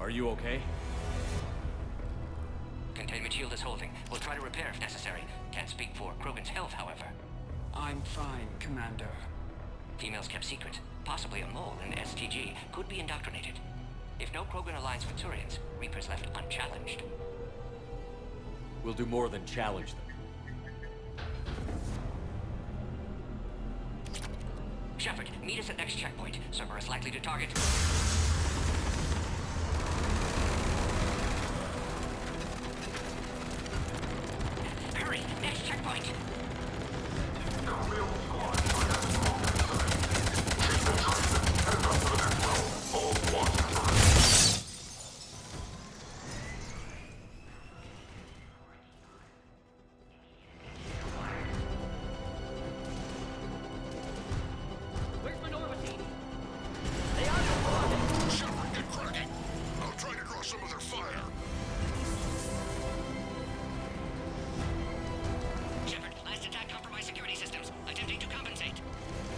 Are you okay? Containment shield is holding. We'll try to repair if necessary. Can't speak for Krogan's health, however. I'm fine, Commander. Females kept secret. Possibly a mole in STG. Could be indoctrinated. If no Krogan aligns with Turians, Reaper's left unchallenged. We'll do more than challenge them. Shepard, meet us at next checkpoint. Cerberus likely to target. Hurry! Next checkpoint!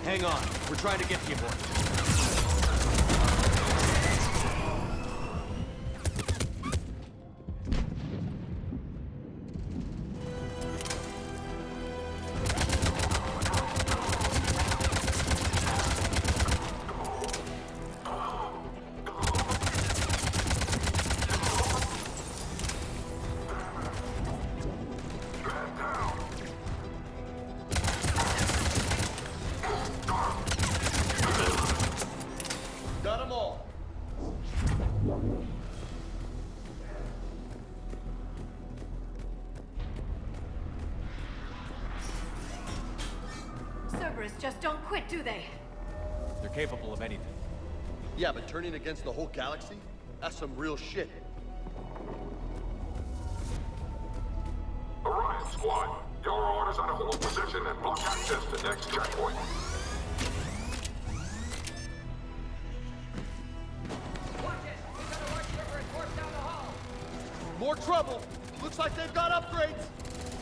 Hang on. We're trying to get to you, boy. Got them all. Cerberus just don't quit, do they? They're capable of anything. Yeah, but turning against the whole galaxy? That's some real shit. Orion Squad, your orders are to hold position and block access to next checkpoint. More trouble! Looks like they've got upgrades!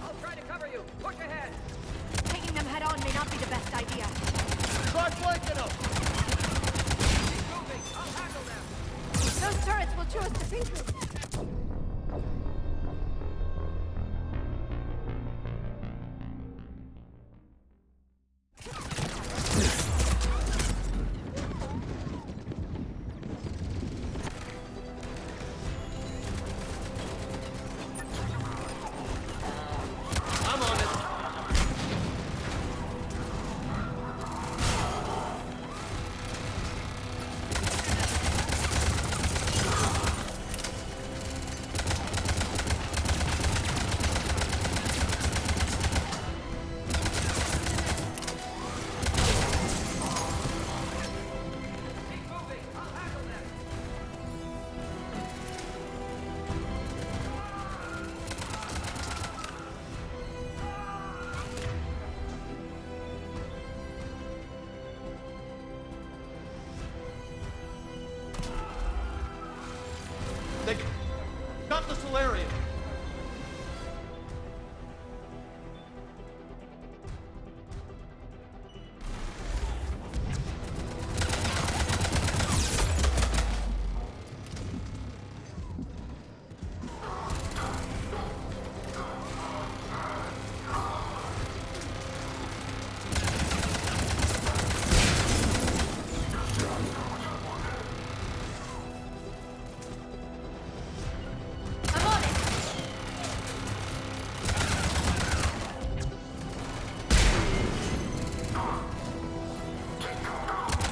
I'll try to cover you. Push ahead. Taking them head on may not be the best idea. Try flanking them! Keep moving. I'll handle them. Those turrets will chew us to pieces. I'm on it! Keep moving. I'll handle them. They got the Solarian! I'm on it!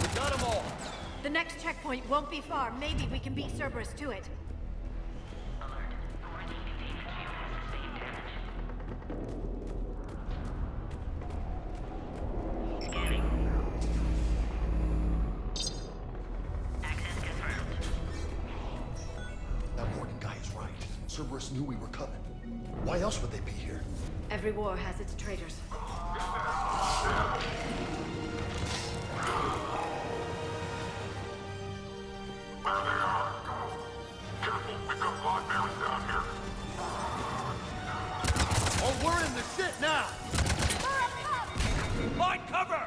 We got them all! The next checkpoint won't be far. Maybe we can beat Cerberus to it. That Morgan guy is right. Cerberus knew we were coming. Why else would they be here? Every war has its traitors. Careful, we've got blood bearings down here. Oh, we're in the shit now! Find cover!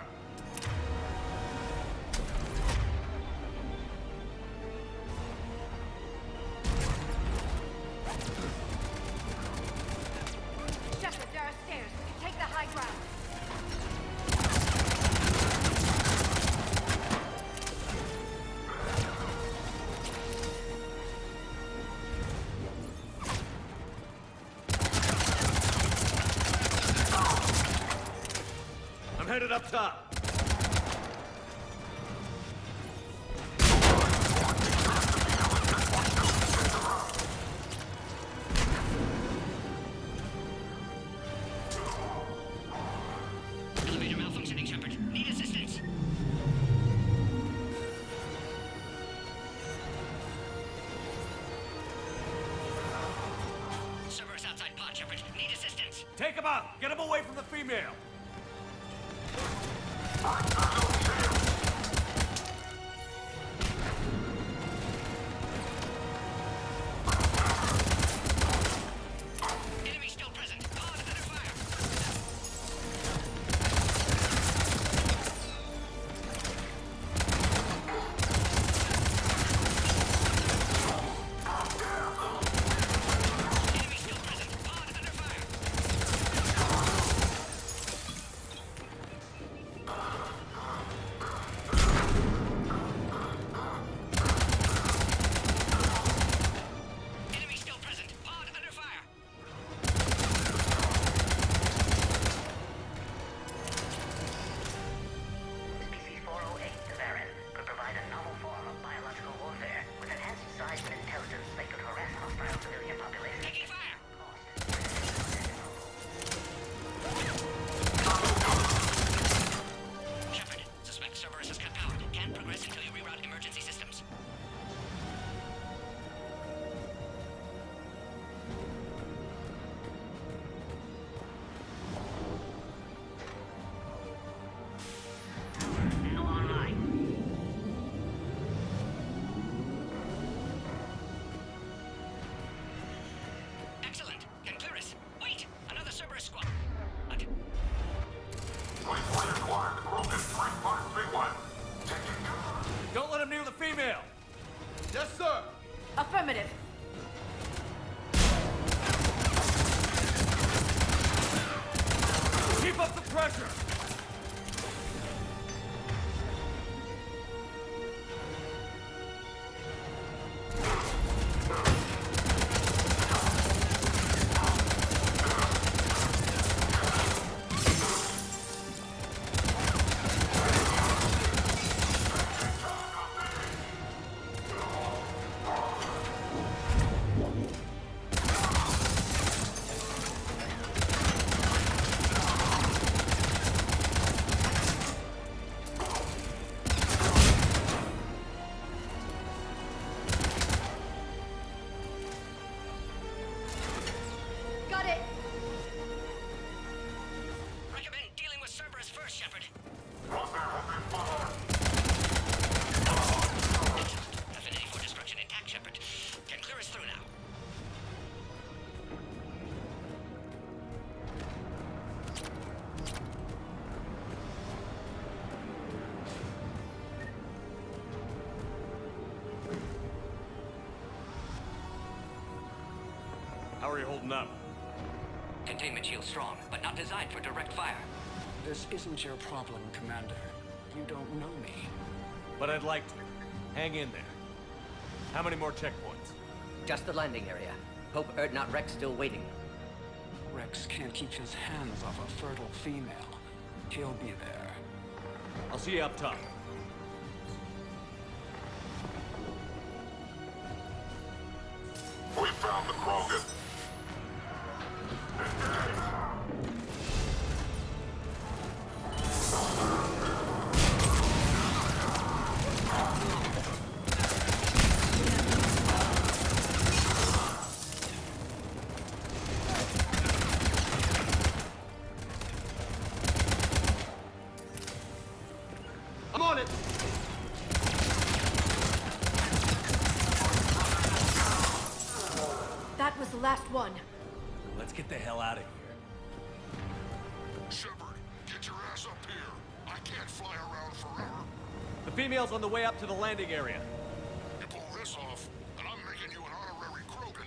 up top. Elevator malfunctioning, Shepard. Need assistance. Cerberus outside pod, Shepard. Need assistance. Take him out! Get him away from the female! Enemy still present. Pod under fire. Enemy still present. Pod under fire. Enemy still present. Pod under fire. SCP-408 Tavarin could provide a novel form of biological warfare with enhanced size and intelligence that could harass hostile civilian populations. Taking fire. Shepard, suspect Cerberus has cut power. Can't progress until you reroute emergency systems. Now online. Excellent. Can clear us. Wait! Another Cerberus squad. What? Waypoint acquired. Krogan 3531. Taking cover. Don't let him near the female! Yes, sir. Affirmative. Keep up the pressure! Got it. Recommend dealing with Cerberus first, Shepard. One there has been spotted. Affinity for destruction intact, Shepard. Can clear us through now. How are you holding up? Containment shield strong, but not designed for direct fire. This isn't your problem, Commander. You don't know me. But I'd like to. Hang in there. How many more checkpoints? Just the landing area. Hope not Rex still waiting. Rex can't keep his hands off a fertile female. He'll be there. I'll see you up top. We found the Krogan. I'm on it. That was the last one. Let's get the hell out of here. Shepard, get your ass up here. I can't fly around forever. The female's on the way up to the landing area. You pull this off, and I'm making you an honorary Krogan.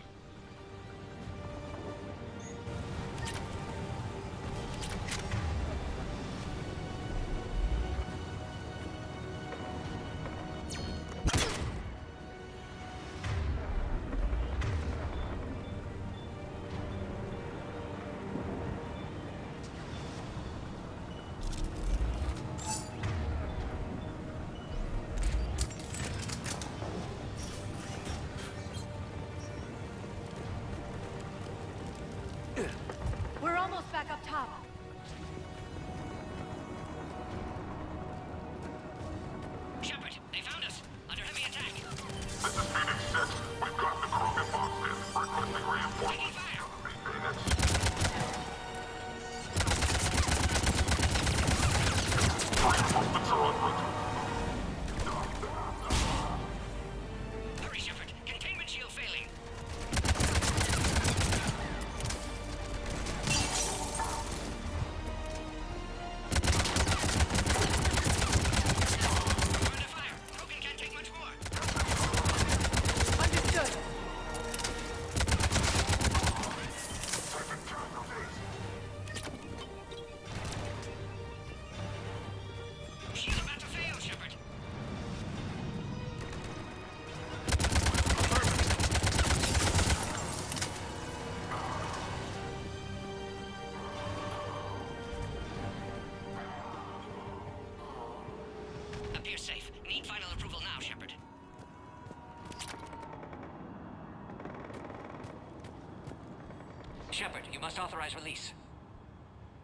Shepard, you must authorize release.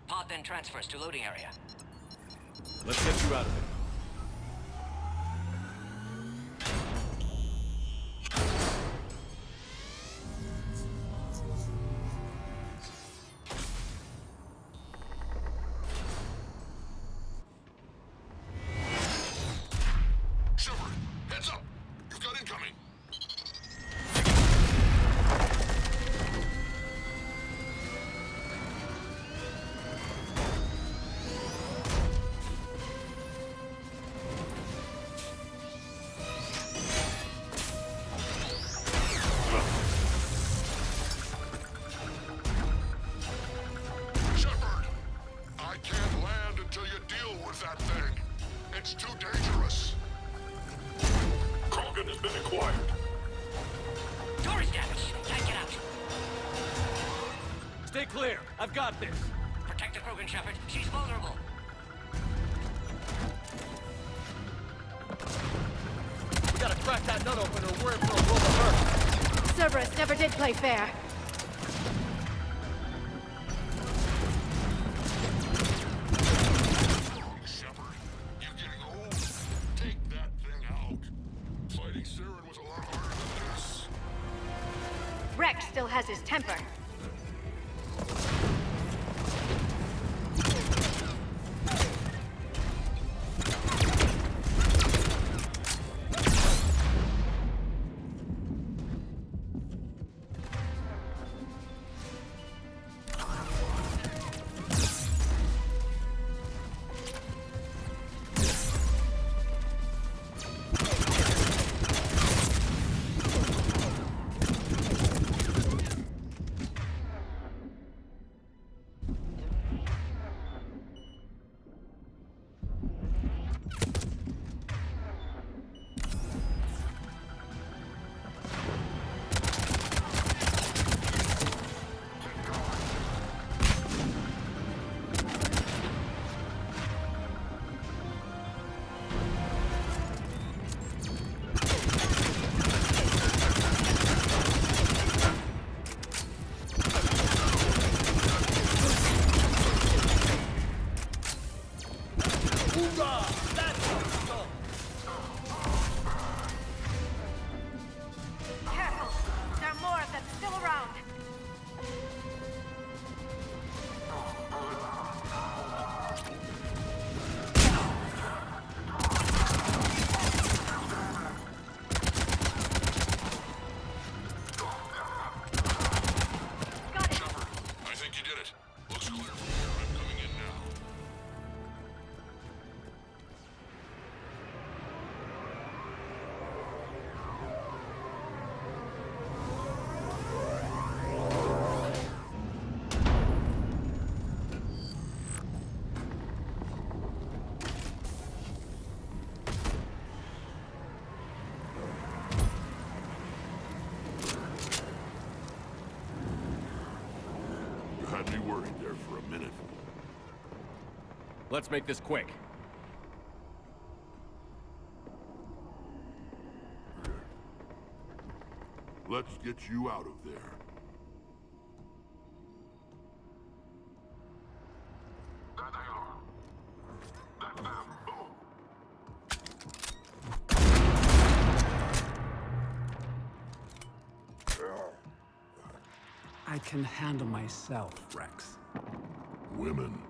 Pod then transfers to loading area. Let's get you out of there. Shepard, heads up! You've got incoming! Shepard! I can't land until you deal with that thing. It's too dangerous. Krogan has been acquired. Door is damaged. Can't get out. Stay clear. I've got this. Protect the Krogan, Shepard. She's vulnerable. We gotta crack that nut open or we're in for a world of hurt. Cerberus never did play fair. Shepard, you're getting old. Take that thing out. Fighting Saren was a lot harder than this. Rex still has his temper. Careful! There are more of them still around. Got it! Shepard, I think you did it. Looks clear from here. I'm coming in now. You had me worried there for a minute. Let's make this quick. Let's get you out of there. There they are. That's them. Boom. I can handle myself, Rex. Women.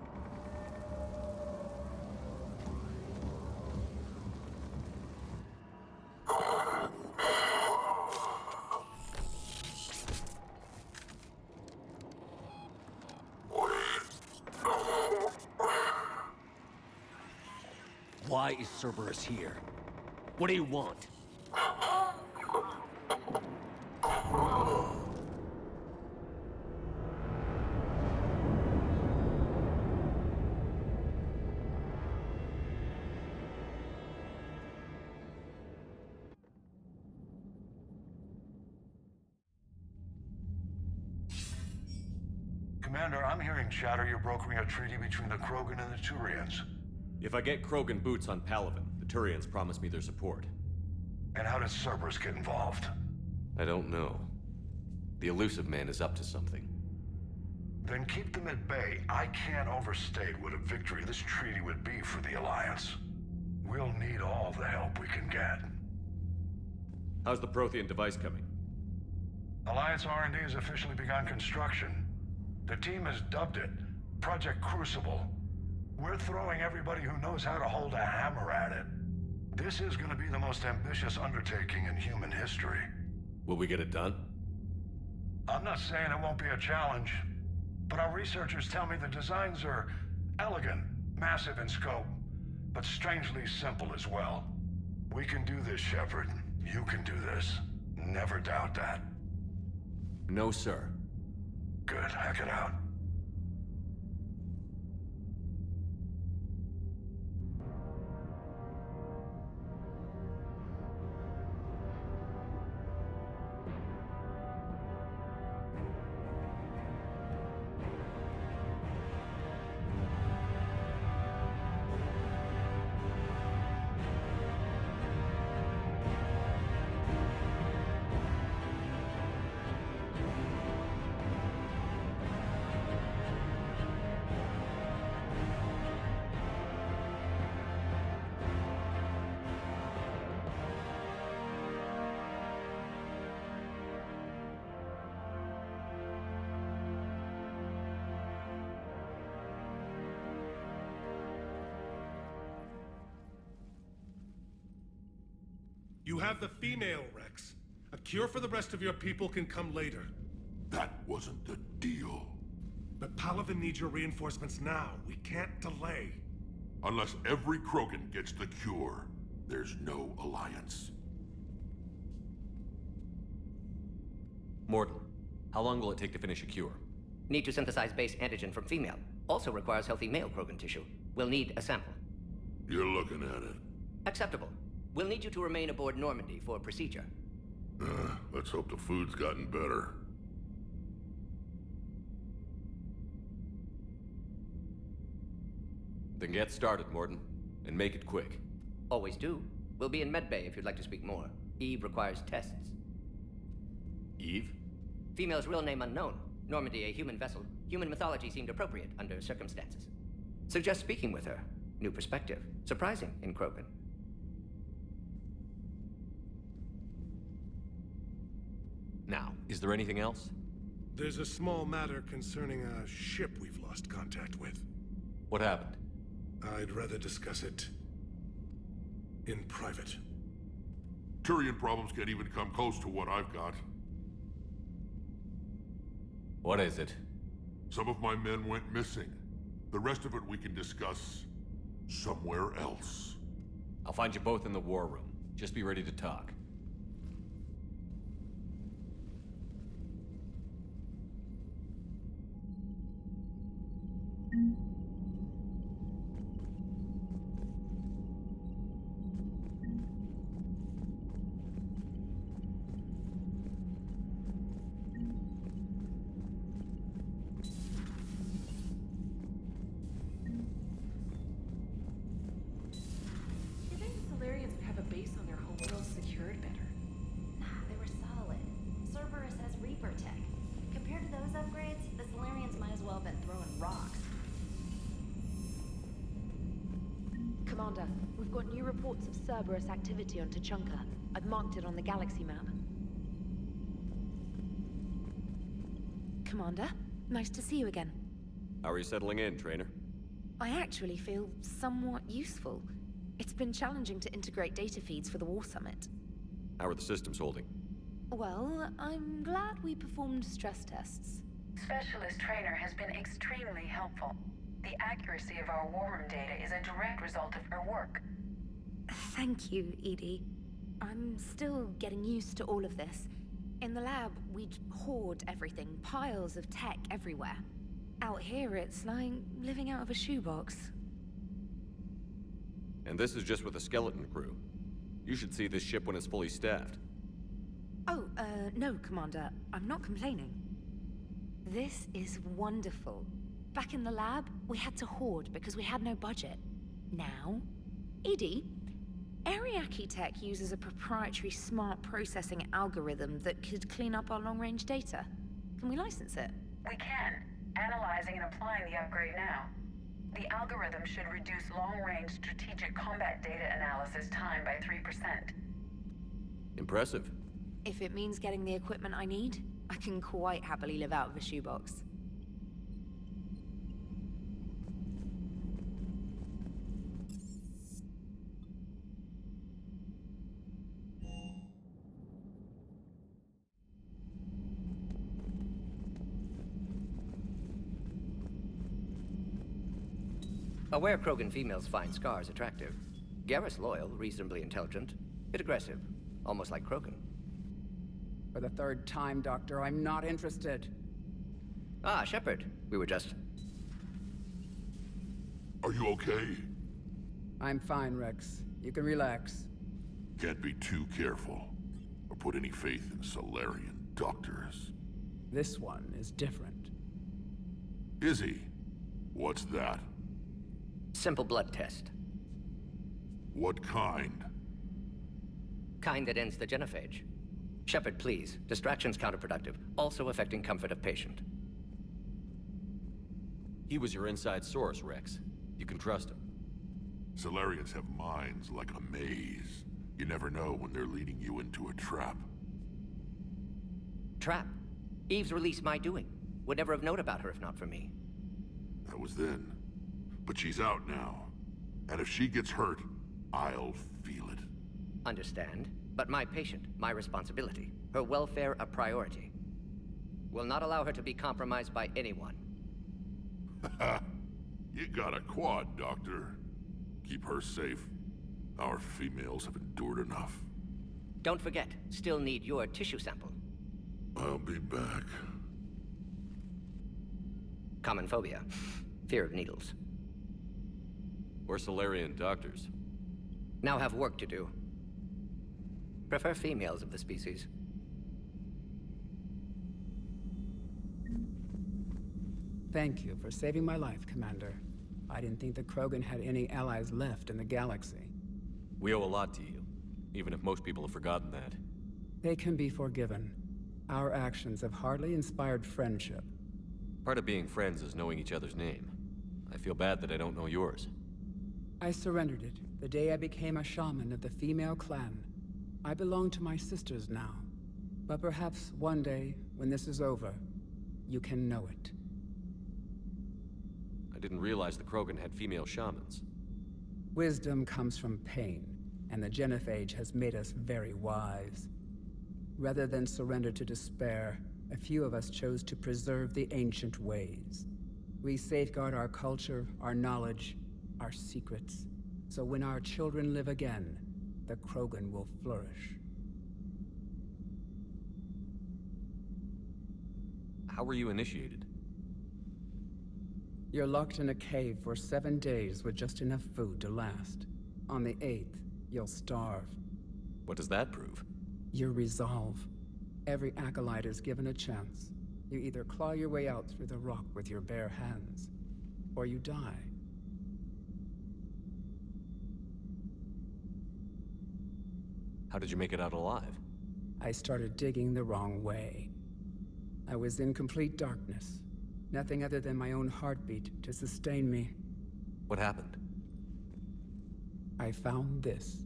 Why is Cerberus here? What do you want? Commander, I'm hearing chatter you're brokering a treaty between the Krogan and the Turians. If I get Krogan boots on Palaven, the Turians promise me their support. And how does Cerberus get involved? I don't know. The Illusive Man is up to something. Then keep them at bay. I can't overstate what a victory this treaty would be for the Alliance. We'll need all the help we can get. How's the Prothean device coming? Alliance R&D has officially begun construction. The team has dubbed it Project Crucible. We're throwing everybody who knows how to hold a hammer at it. This is going to be the most ambitious undertaking in human history. Will we get it done? I'm not saying it won't be a challenge, but our researchers tell me the designs are elegant, massive in scope, but strangely simple as well. We can do this, Shepard. You can do this. Never doubt that. No, sir. Good. Hack it out. You have the female, Rex. A cure for the rest of your people can come later. That wasn't the deal. But Palaven needs your reinforcements now. We can't delay. Unless every Krogan gets the cure, there's no alliance. Mordin, how long will it take to finish a cure? Need to synthesize base antigen from female. Also requires healthy male Krogan tissue. We'll need a sample. You're looking at it. Acceptable. We'll need you to remain aboard Normandy for procedure. Let's hope the food's gotten better. Then get started, Mordin. And make it quick. Always do. We'll be in medbay if you'd like to speak more. Eve requires tests. Eve? Female's real name unknown. Normandy a human vessel. Human mythology seemed appropriate under circumstances. Suggest speaking with her. New perspective. Surprising in Krogan. Now, is there anything else? There's a small matter concerning a ship we've lost contact with. What happened? I'd rather discuss it in private. Turian problems can't even come close to what I've got. What is it? Some of my men went missing. The rest of it we can discuss somewhere else. I'll find you both in the war room. Just be ready to talk. Commander, we've got new reports of Cerberus activity on Tuchanka. I've marked it on the galaxy map. Commander, nice to see you again. How are you settling in, Trainer? I actually feel somewhat useful. It's been challenging to integrate data feeds for the War Summit. How are the systems holding? Well, I'm glad we performed stress tests. Specialist Trainer has been extremely helpful. The accuracy of our war room data is a direct result of her work. Thank you, Edie. I'm still getting used to all of this. In the lab, we'd hoard everything, piles of tech everywhere. Out here, it's like living out of a shoebox. And this is just with a skeleton crew. You should see this ship when it's fully staffed. Oh, no, Commander. I'm not complaining. This is wonderful. Back in the lab, we had to hoard because we had no budget. Now, Edie, Ariake Tech uses a proprietary smart processing algorithm that could clean up our long-range data. Can we license it? We can. Analyzing and applying the upgrade now. The algorithm should reduce long-range strategic combat data analysis time by 3%. Impressive. If it means getting the equipment I need, I can quite happily live out of a shoebox. Aware Krogan females find scars attractive. Garrus loyal, reasonably intelligent, bit aggressive, almost like Krogan. For the third time, Doctor, I'm not interested. Ah, Shepard. We were just... Are you okay? I'm fine, Rex. You can relax. Can't be too careful, or put any faith in Solarian doctors. This one is different. Is he? What's that? Simple blood test. What kind? Kind that ends the genophage. Shepard, please. Distraction's counterproductive, also affecting comfort of patient. He was your inside source, Rex. You can trust him. Solarians have minds like a maze. You never know when they're leading you into a trap. Trap? Eve's release my doing. Would never have known about her if not for me. That was then. But she's out now. And if she gets hurt, I'll feel it. Understand. But my patient, my responsibility. Her welfare a priority. Will not allow her to be compromised by anyone. You got a quad, Doctor. Keep her safe. Our females have endured enough. Don't forget, still need your tissue sample. I'll be back. Common phobia. Fear of needles. We're Solarian doctors. Now have work to do. Prefer females of the species. Thank you for saving my life, Commander. I didn't think the Krogan had any allies left in the galaxy. We owe a lot to you, even if most people have forgotten that. They can be forgiven. Our actions have hardly inspired friendship. Part of being friends is knowing each other's name. I feel bad that I don't know yours. I surrendered it the day I became a shaman of the female clan. I belong to my sisters now. But perhaps one day, when this is over, you can know it. I didn't realize the Krogan had female shamans. Wisdom comes from pain, and the genophage has made us very wise. Rather than surrender to despair, a few of us chose to preserve the ancient ways. We safeguard our culture, our knowledge, our secrets, so when our children live again, the Krogan will flourish. How were you initiated? You're locked in a cave for 7 days with just enough food to last. On the 8th, you'll starve. What does that prove? Your resolve. Every acolyte is given a chance. You either claw your way out through the rock with your bare hands, or you die. How did you make it out alive? I started digging the wrong way. I was in complete darkness. Nothing other than my own heartbeat to sustain me. What happened? I found this.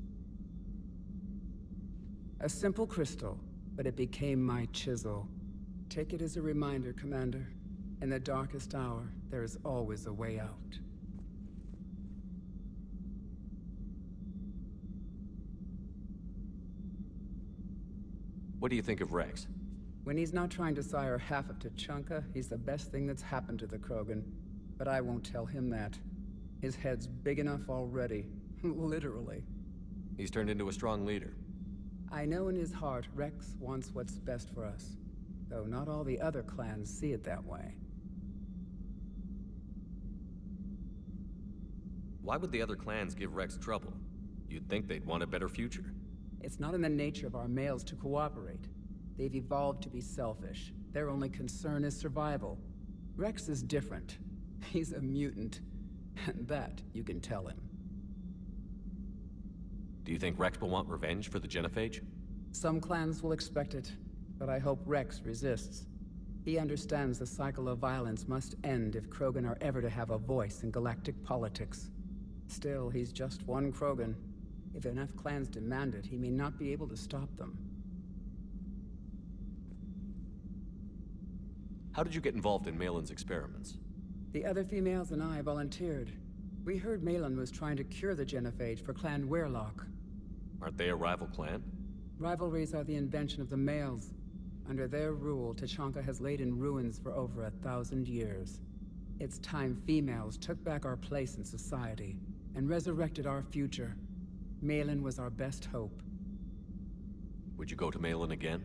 A simple crystal, but it became my chisel. Take it as a reminder, Commander. In the darkest hour, there is always a way out. What do you think of Rex? When he's not trying to sire half of Tuchanka, he's the best thing that's happened to the Krogan. But I won't tell him that. His head's big enough already. Literally. He's turned into a strong leader. I know in his heart Rex wants what's best for us. Though not all the other clans see it that way. Why would the other clans give Rex trouble? You'd think they'd want a better future. It's not in the nature of our males to cooperate. They've evolved to be selfish. Their only concern is survival. Rex is different. He's a mutant. And that you can tell him. Do you think Rex will want revenge for the genophage? Some clans will expect it, but I hope Rex resists. He understands the cycle of violence must end if Krogan are ever to have a voice in galactic politics. Still, he's just one Krogan. If enough clans demand it, he may not be able to stop them. How did you get involved in Malin's experiments? The other females and I volunteered. We heard Malin was trying to cure the Genophage for Clan Weirlock. Aren't they a rival clan? Rivalries are the invention of the males. Under their rule, Tuchanka has laid in ruins for over 1,000 years. It's time females took back our place in society and resurrected our future. Malin was our best hope. Would you go to Malin again?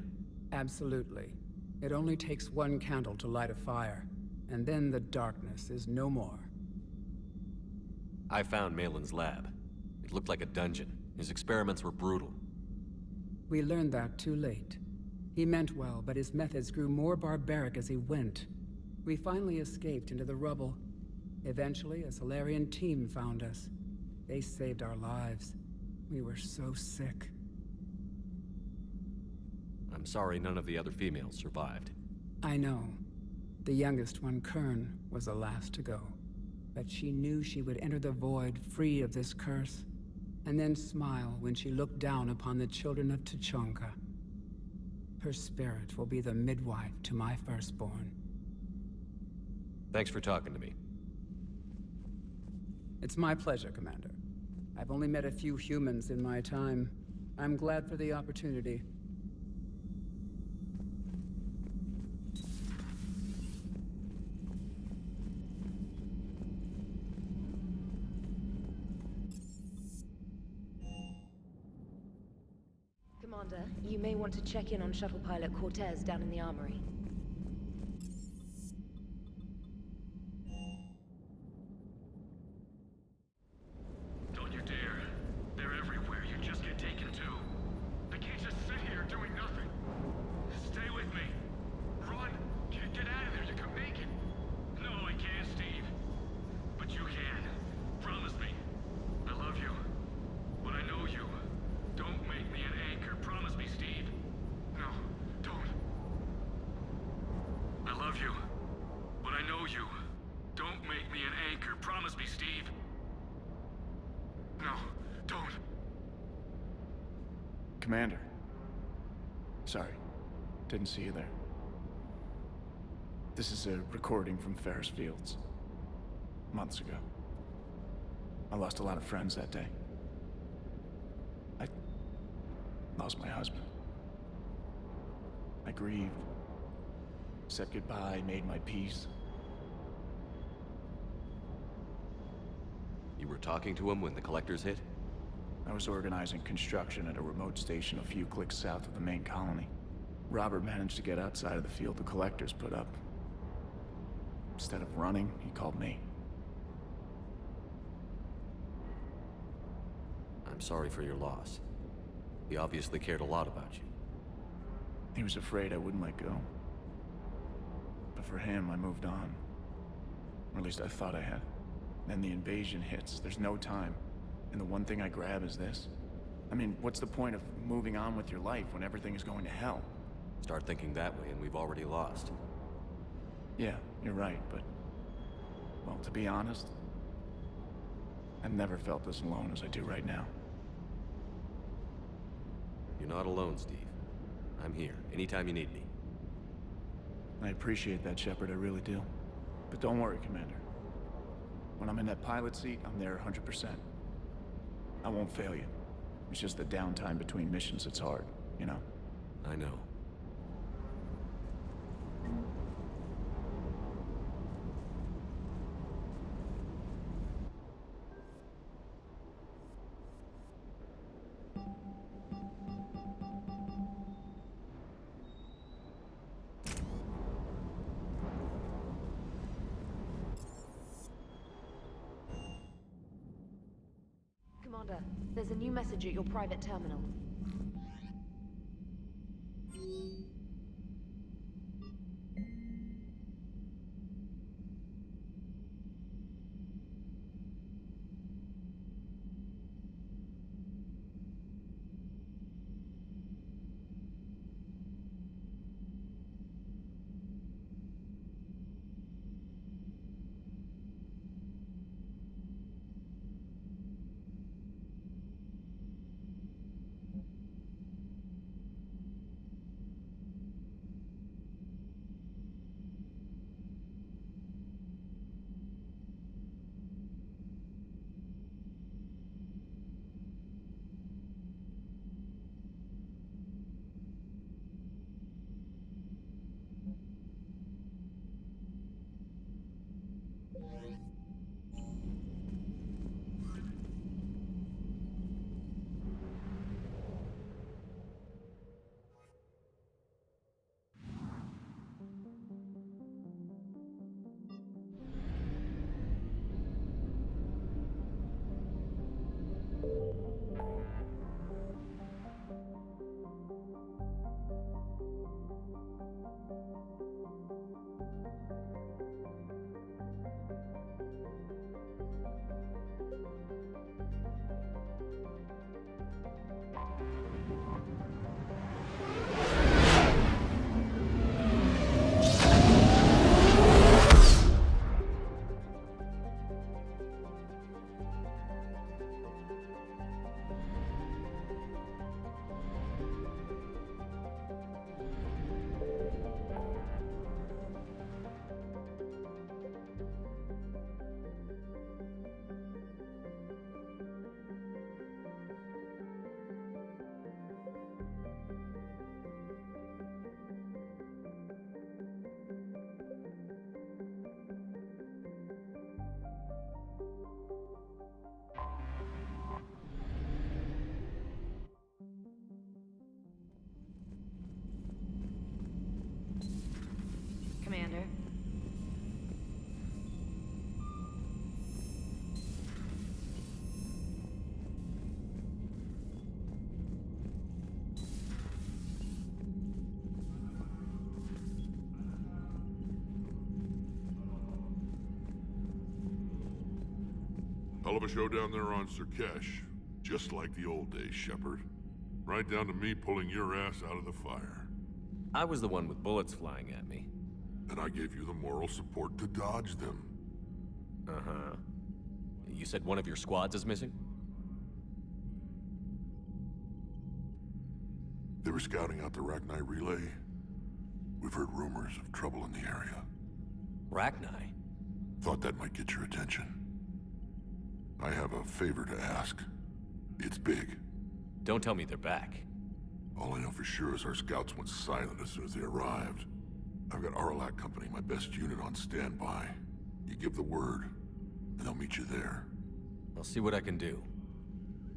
Absolutely. It only takes one candle to light a fire, and then the darkness is no more. I found Malin's lab. It looked like a dungeon. His experiments were brutal. We learned that too late. He meant well, but his methods grew more barbaric as he went. We finally escaped into the rubble. Eventually, a Solarian team found us. They saved our lives. We were so sick. I'm sorry none of the other females survived. I know. The youngest one, Kern, was the last to go. But she knew she would enter the void free of this curse, and then smile when she looked down upon the children of Tuchanka. Her spirit will be the midwife to my firstborn. Thanks for talking to me. It's my pleasure, Commander. I've only met a few humans in my time. I'm glad for the opportunity. Commander, you may want to check in on shuttle pilot Cortez down in the armory. Don't you dare. They're everywhere. You just get taken too. I can't just sit here doing nothing. Stay with me. Run. Get out of there. You can make it. No, I can't, Steve. But you can. Promise me. I love you. But I know you. Don't make me an anchor. Promise me, Steve. No, don't. I love you. But I know you. Don't make me an anchor. Promise me, Steve. No, don't. Commander. Sorry. Didn't see you there. This is a recording from Ferris Fields. Months ago. I lost a lot of friends that day. I lost my husband. I grieved. Said goodbye, made my peace. You were talking to him when the collectors hit? I was organizing construction at a remote station a few clicks south of the main colony. Robert managed to get outside of the field the collectors put up. Instead of running, he called me. I'm sorry for your loss. He obviously cared a lot about you. He was afraid I wouldn't let go. But for him, I moved on. Or at least I thought I had. Then the invasion hits, there's no time. And the one thing I grab is this. I mean, what's the point of moving on with your life when everything is going to hell? Start thinking that way and we've already lost. Yeah, you're right, but... well, to be honest, I've never felt this alone as I do right now. You're not alone, Steve. I'm here, anytime you need me. I appreciate that, Shepard, I really do. But don't worry, Commander. When I'm in that pilot seat, I'm there 100%. I won't fail you. It's just the downtime between missions that's hard, you know? I know. Commander, there's a new message at your private terminal. Hell of a show down there on Surkesh. Just like the old days, Shepard. Right down to me pulling your ass out of the fire. I was the one with bullets flying at me. And I gave you the moral support to dodge them. Uh-huh. You said one of your squads is missing? They were scouting out the Rachni relay. We've heard rumors of trouble in the area. Rachni? Thought that might get your attention. I have a favor to ask. It's big. Don't tell me they're back. All I know for sure is our scouts went silent as soon as they arrived. I've got Aralak Company, my best unit, on standby. You give the word, and they'll meet you there. I'll see what I can do.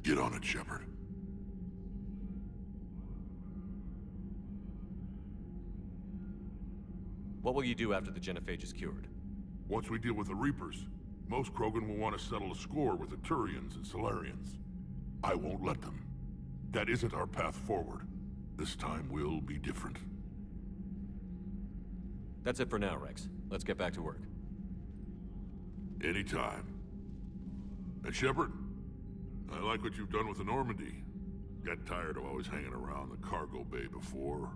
Get on it, Shepard. What will you do after the genophage is cured? Once we deal with the Reapers, most Krogan will want to settle a score with the Turians and Solarians. I won't let them. That isn't our path forward. This time will be different. That's it for now, Rex. Let's get back to work. Anytime. And Shepard, I like what you've done with the Normandy. Got tired of always hanging around the cargo bay before.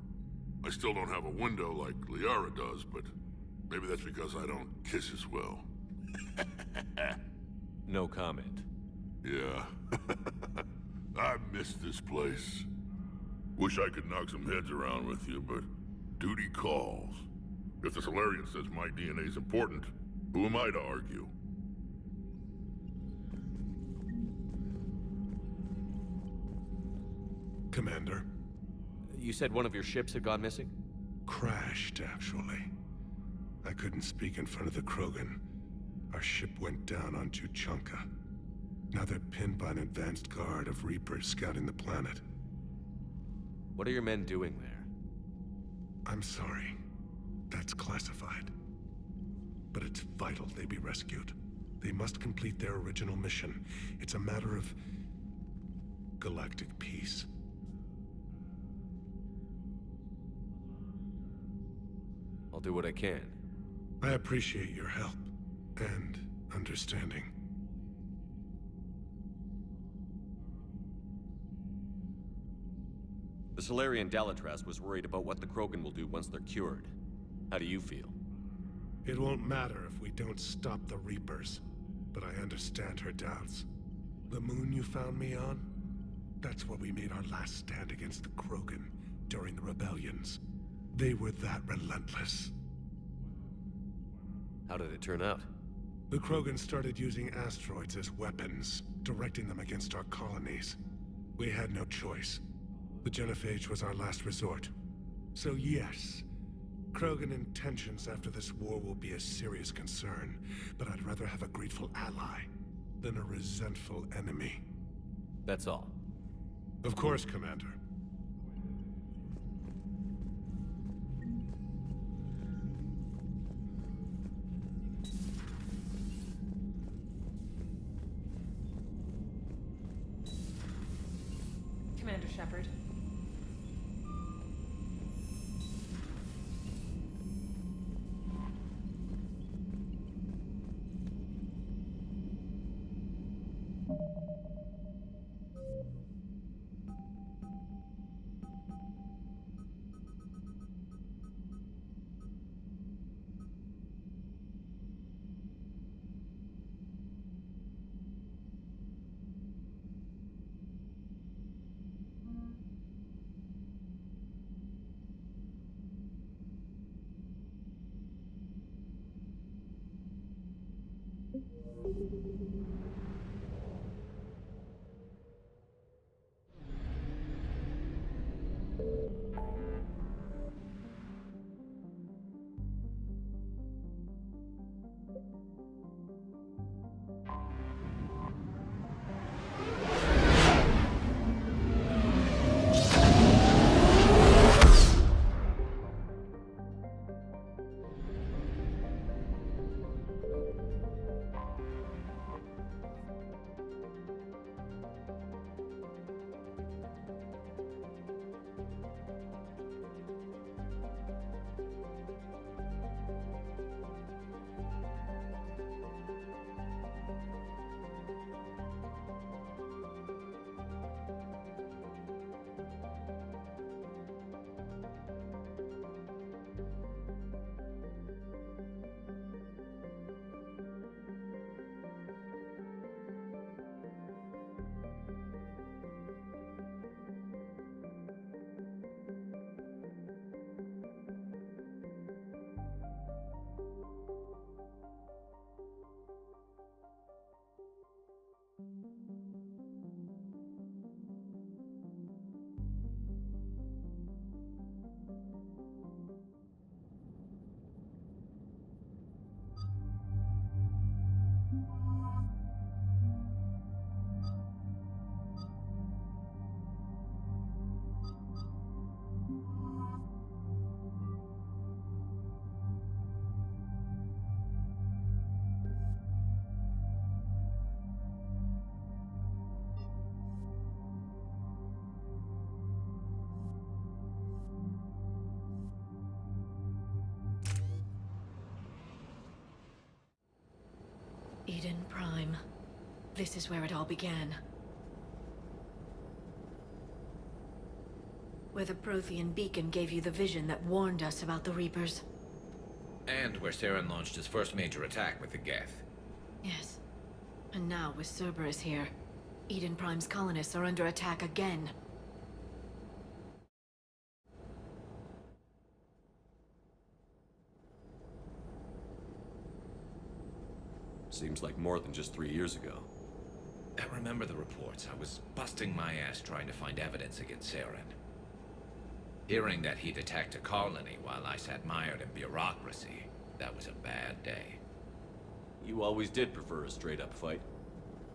I still don't have a window like Liara does, but maybe that's because I don't kiss as well. No comment. Yeah. I miss this place. Wish I could knock some heads around with you, but duty calls. If the Solarian says my DNA's important, who am I to argue? Commander. You said one of your ships had gone missing? Crashed, actually. I couldn't speak in front of the Krogan. Our ship went down on Tuchanka. Now they're pinned by an advanced guard of Reapers scouting the planet. What are your men doing there? I'm sorry. That's classified. But it's vital they be rescued. They must complete their original mission. It's a matter of galactic peace. I'll do what I can. I appreciate your help and understanding. The Solarian Dalatras was worried about what the Krogan will do once they're cured. How do you feel? It won't matter if we don't stop the Reapers, but I understand her doubts. The moon you found me on? That's where we made our last stand against the Krogan during the rebellions. They were that relentless. How did it turn out? The Krogan started using asteroids as weapons, directing them against our colonies. We had no choice. The genophage was our last resort. So yes, Krogan intentions after this war will be a serious concern, but I'd rather have a grateful ally than a resentful enemy. That's all. Of course, Commander. Commander Shepard. This is where it all began. Where the Prothean beacon gave you the vision that warned us about the Reapers. And where Saren launched his first major attack with the Geth. Yes. And now, with Cerberus here, Eden Prime's colonists are under attack again. Seems like more than just 3 years ago. I remember the reports. I was busting my ass trying to find evidence against Saren. Hearing that he'd attacked a colony while I sat mired in bureaucracy, that was a bad day. You always did prefer a straight-up fight.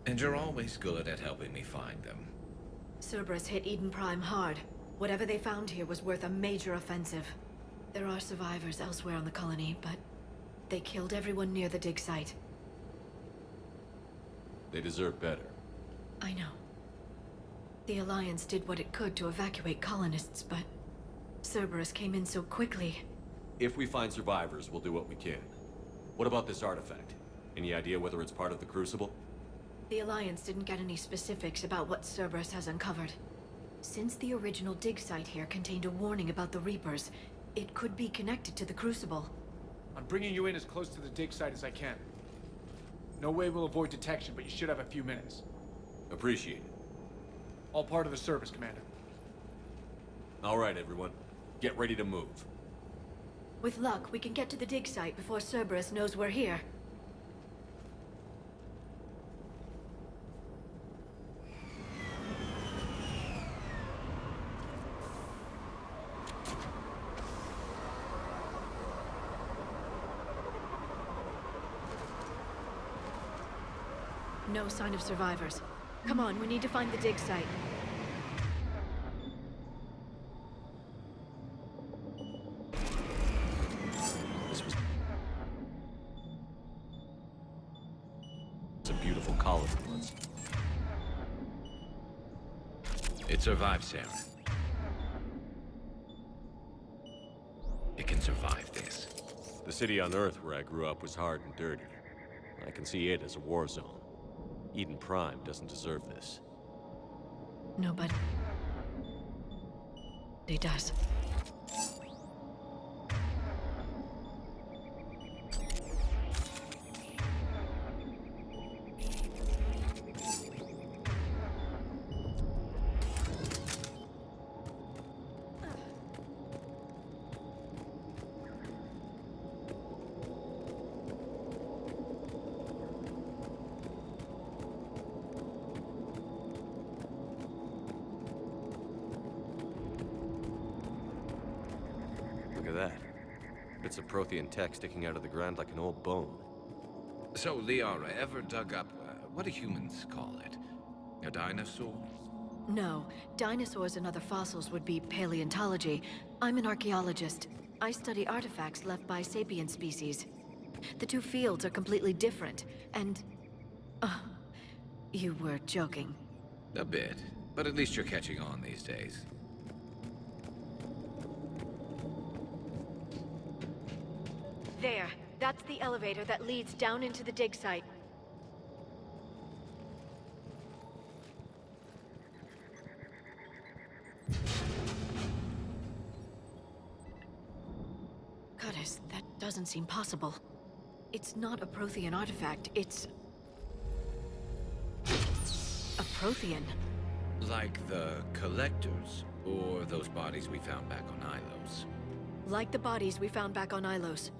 And you're always good at helping me find them. Cerberus hit Eden Prime hard. Whatever they found here was worth a major offensive. There are survivors elsewhere on the colony, but they killed everyone near the dig site. They deserve better. I know. The Alliance did what it could to evacuate colonists, but Cerberus came in so quickly. If we find survivors, we'll do what we can. What about this artifact? Any idea whether it's part of the Crucible? The Alliance didn't get any specifics about what Cerberus has uncovered. Since the original dig site here contained a warning about the Reapers, it could be connected to the Crucible. I'm bringing you in as close to the dig site as I can. No way we'll avoid detection, but you should have a few minutes. Appreciate it. All part of the service, Commander. All right, everyone. Get ready to move. With luck, we can get to the dig site before Cerberus knows we're here. No sign of survivors. Come on, we need to find the dig site. It's a beautiful colony once. It survived, Saren. It can survive this. The city on Earth where I grew up was hard and dirty. I can see it as a war zone. Eden Prime doesn't deserve this. Nobody does. Look at that. Bits of Prothean tech sticking out of the ground like an old bone. So, Liara, ever dug up, what do humans call it? A dinosaur? No, dinosaurs and other fossils would be paleontology. I'm an archaeologist. I study artifacts left by sapient species. The two fields are completely different, and... you were joking. A bit, but at least you're catching on these days. There. That's the elevator that leads down into the dig site. Goddess, that doesn't seem possible. It's not a Prothean artifact, it's... a Prothean. Like the Collectors, or those bodies we found back on Ilos. Like the bodies we found back on Ilos.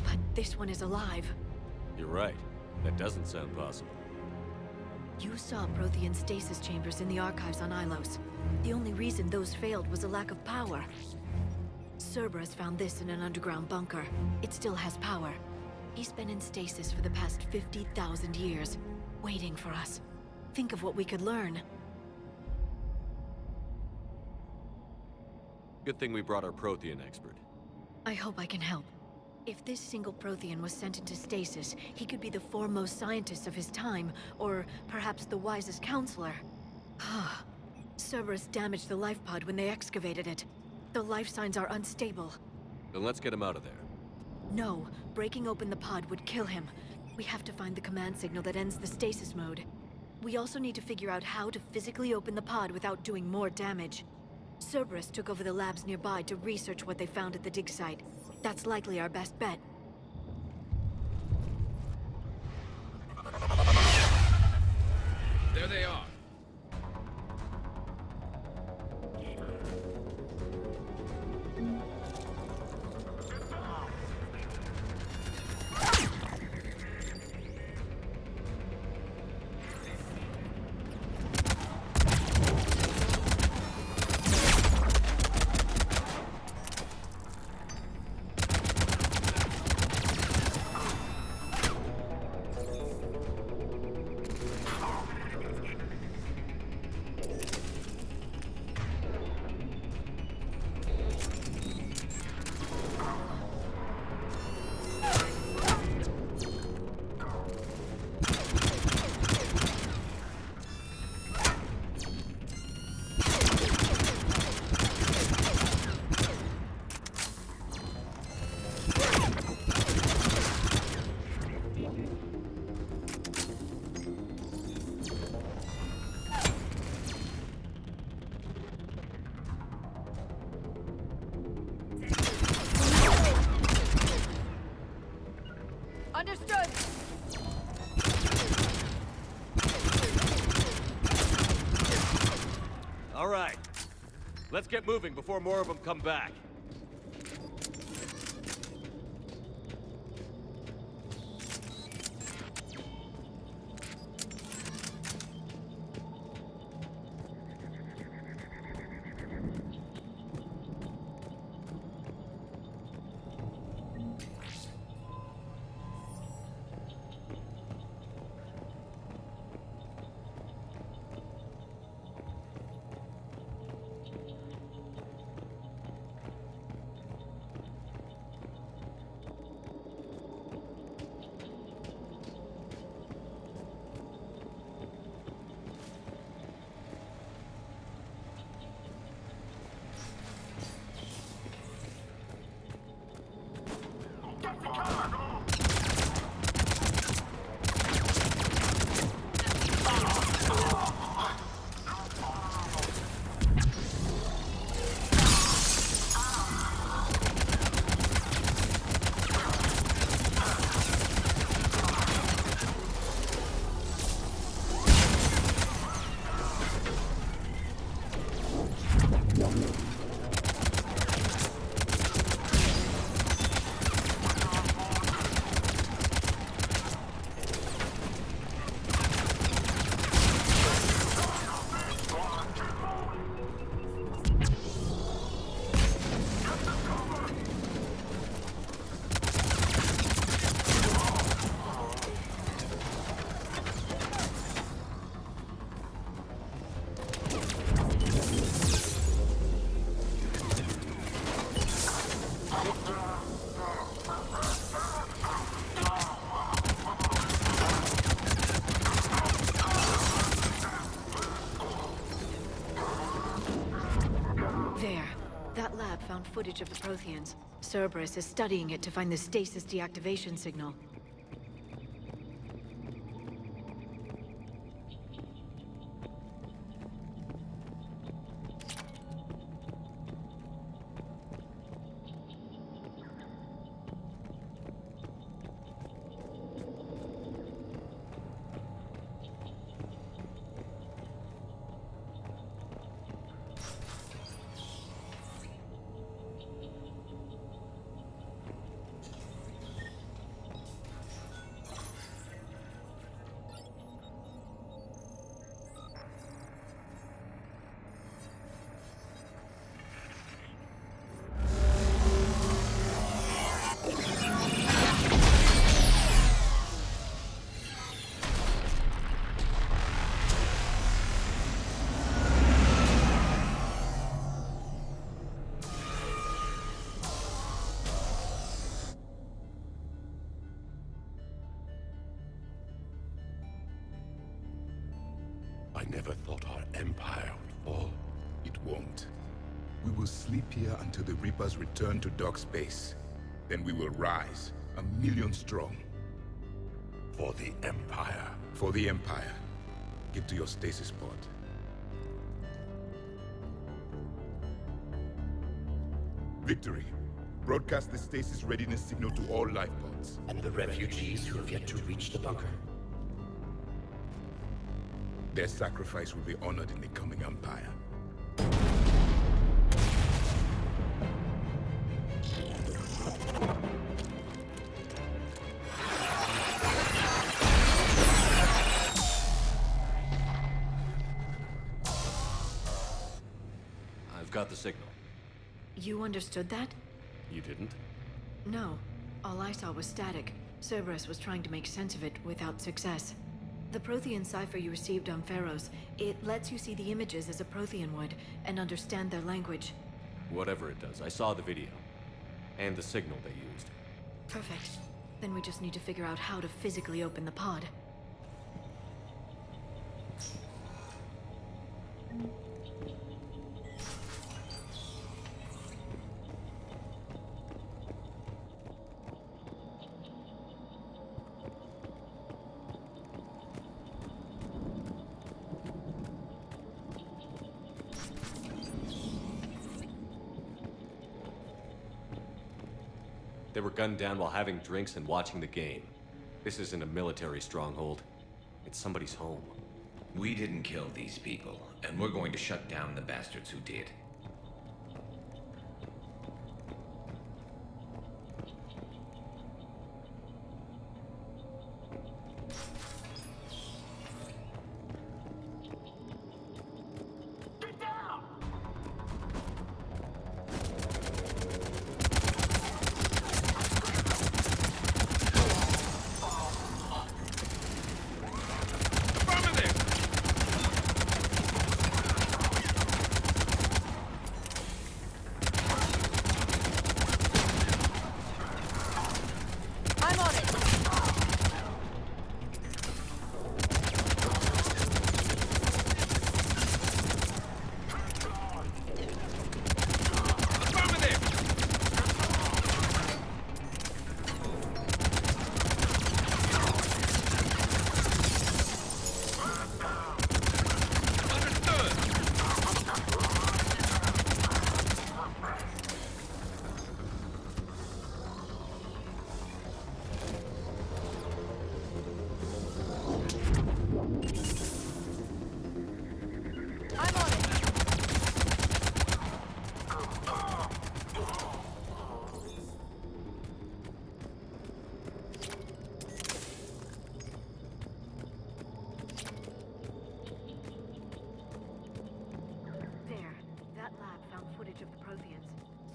But this one is alive. You're right. That doesn't sound possible. You saw Prothean stasis chambers in the archives on Ilos. The only reason those failed was a lack of power. Cerberus found this in an underground bunker. It still has power. He's been in stasis for the past 50,000 years, waiting for us. Think of what we could learn. Good thing we brought our Prothean expert. I hope I can help. If this single Prothean was sent into stasis, he could be the foremost scientist of his time, or perhaps the wisest counselor. Cerberus damaged the life pod when they excavated it. The life signs are unstable. Then let's get him out of there. No, breaking open the pod would kill him. We have to find the command signal that ends the stasis mode. We also need to figure out how to physically open the pod without doing more damage. Cerberus took over the labs nearby to research what they found at the dig site. That's likely our best bet. There they are. Understood! All right. Let's get moving before more of them come back. That lab found footage of the Protheans. Cerberus is studying it to find the stasis deactivation signal. I never thought our empire would fall. It won't. We will sleep here until the Reapers return to Dock Space. Then we will rise, 1,000,000 strong. For the Empire. For the Empire. Get to your stasis pod. Victory. Broadcast the stasis readiness signal to all life pods. And the refugees who have yet to reach the bunker? Their sacrifice will be honored in the coming Empire. I've got the signal. You understood that? You didn't? No. All I saw was static. Cerberus was trying to make sense of it without success. The Prothean cipher you received on Pharaohs, it lets you see the images as a Prothean would, and understand their language. Whatever it does, I saw the video. And the signal they used. Perfect. Then we just need to figure out how to physically open the pod. They were gunned down while having drinks and watching the game. This isn't a military stronghold. It's somebody's home. We didn't kill these people, and we're going to shut down the bastards who did.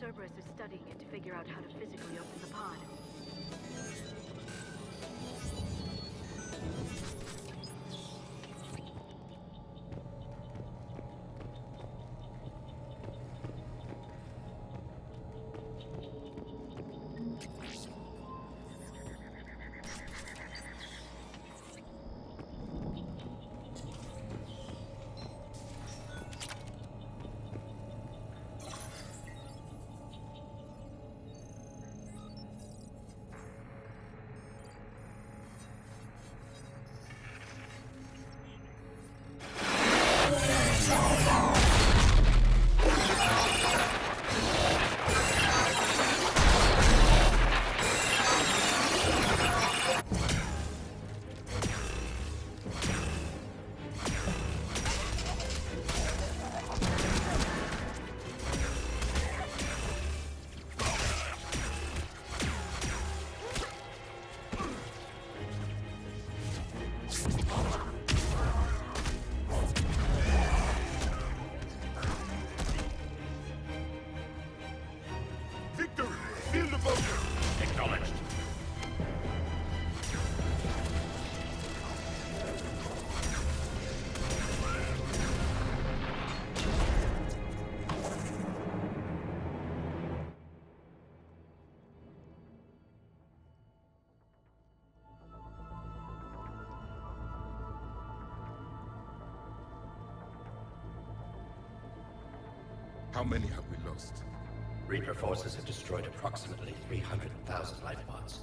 Cerberus is studying it to figure out how to physically open the pod. How many have we lost? Reaper forces have destroyed approximately 300,000 life pods.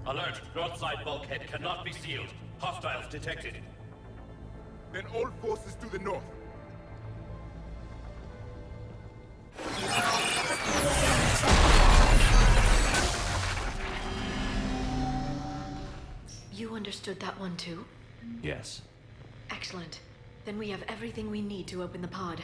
Alert! North side bulkhead cannot be sealed. Hostiles detected. Then all forces to the north. You understood that one too? Yes. Excellent. Then we have everything we need to open the pod.